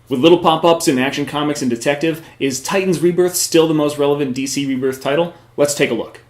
With little pop-ups in Action Comics and Detective, is Titans Rebirth still the most relevant DC Rebirth title? Let's take a look.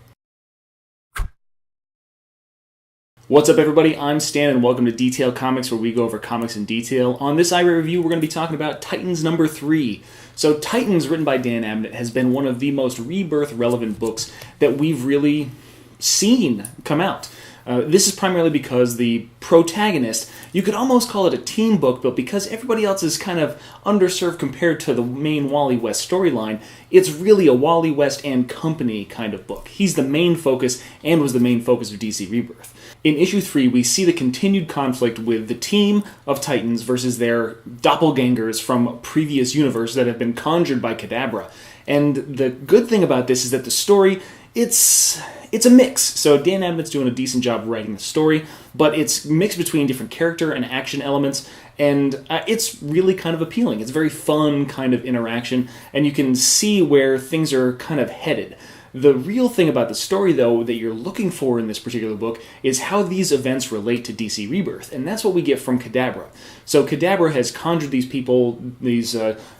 What's up, everybody? I'm Stan, and welcome to Detail Comics, where we go over comics in detail. On this iRate review, we're going to be talking about Titans number 3. So Titans, written by Dan Abnett, has been one of the most Rebirth-relevant books that we've really seen come out. This is primarily because the protagonist, you could almost call it a team book, but because everybody else is kind of underserved compared to the main Wally West storyline, it's really a Wally West and company kind of book. He's the main focus and was the main focus of DC Rebirth. In issue 3, we see the continued conflict with the team of Titans versus their doppelgangers from a previous universe that have been conjured by Kadabra. And the good thing about this is that the story, it's a mix. So Dan Abnett's doing a decent job writing the story, but it's mixed between different character and action elements, and it's really kind of appealing. It's a very fun kind of interaction, and you can see where things are kind of headed. The real thing about the story, though, that you're looking for in this particular book is how these events relate to DC Rebirth, and that's what we get from Kadabra. So Kadabra has conjured these people, these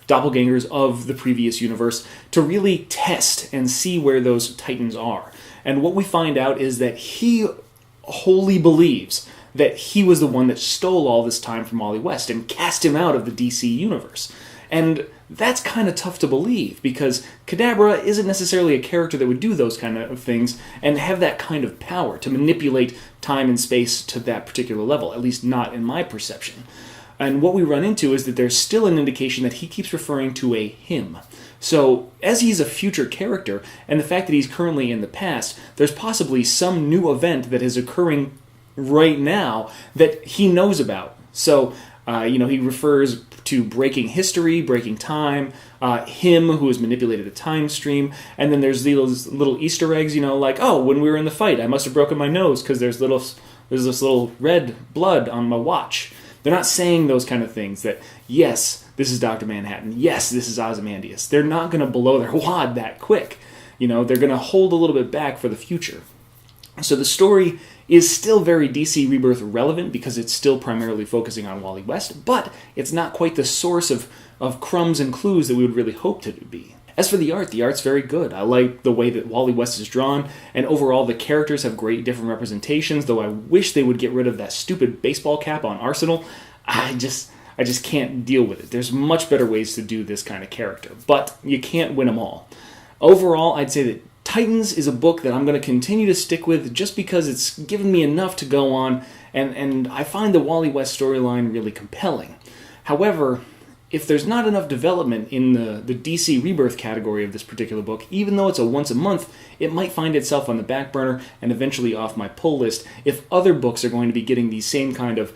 doppelgangers of the previous universe, to really test and see where those Titans are. And what we find out is that he wholly believes that he was the one that stole all this time from Wally West and cast him out of the DC universe. And that's kind of tough to believe, because Kadabra isn't necessarily a character that would do those kind of things and have that kind of power to manipulate time and space to that particular level, at least not in my perception. And what we run into is that there's still an indication that he keeps referring to a him. So, as he's a future character, and the fact that he's currently in the past, there's possibly some new event that is occurring right now that he knows about. So, he refers to breaking history, breaking time, him who has manipulated a time stream, and then there's these little Easter eggs, like, oh, when we were in the fight, I must have broken my nose because there's this little red blood on my watch. They're not saying those kind of things that, yes, this is Dr. Manhattan, yes, this is Ozymandias. They're not going to blow their wad that quick. They're going to hold a little bit back for the future. So the story is still very DC Rebirth relevant because it's still primarily focusing on Wally West, but it's not quite the source of crumbs and clues that we would really hope it would be. As for the art's very good. I like the way that Wally West is drawn, and overall the characters have great different representations, though I wish they would get rid of that stupid baseball cap on Arsenal. I just can't deal with it. There's much better ways to do this kind of character, but you can't win them all. Overall, I'd say that Titans is a book that I'm going to continue to stick with just because it's given me enough to go on, and I find the Wally West storyline really compelling. However, if there's not enough development in the DC Rebirth category of this particular book, even though it's a once a month, it might find itself on the back burner and eventually off my pull list if other books are going to be getting these same kind of,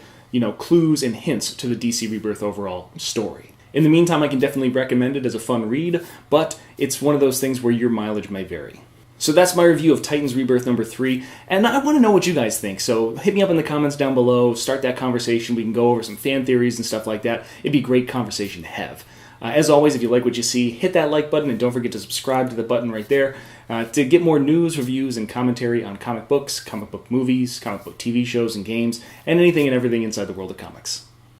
clues and hints to the DC Rebirth overall story. In the meantime, I can definitely recommend it as a fun read, but it's one of those things where your mileage may vary. So that's my review of Titans Rebirth number 3, and I want to know what you guys think, so hit me up in the comments down below, start that conversation, we can go over some fan theories and stuff like that. It'd be a great conversation to have. As always, if you like what you see, hit that like button, and don't forget to subscribe to the button right there to get more news, reviews, and commentary on comic books, comic book movies, comic book TV shows and games, and anything and everything inside the world of comics.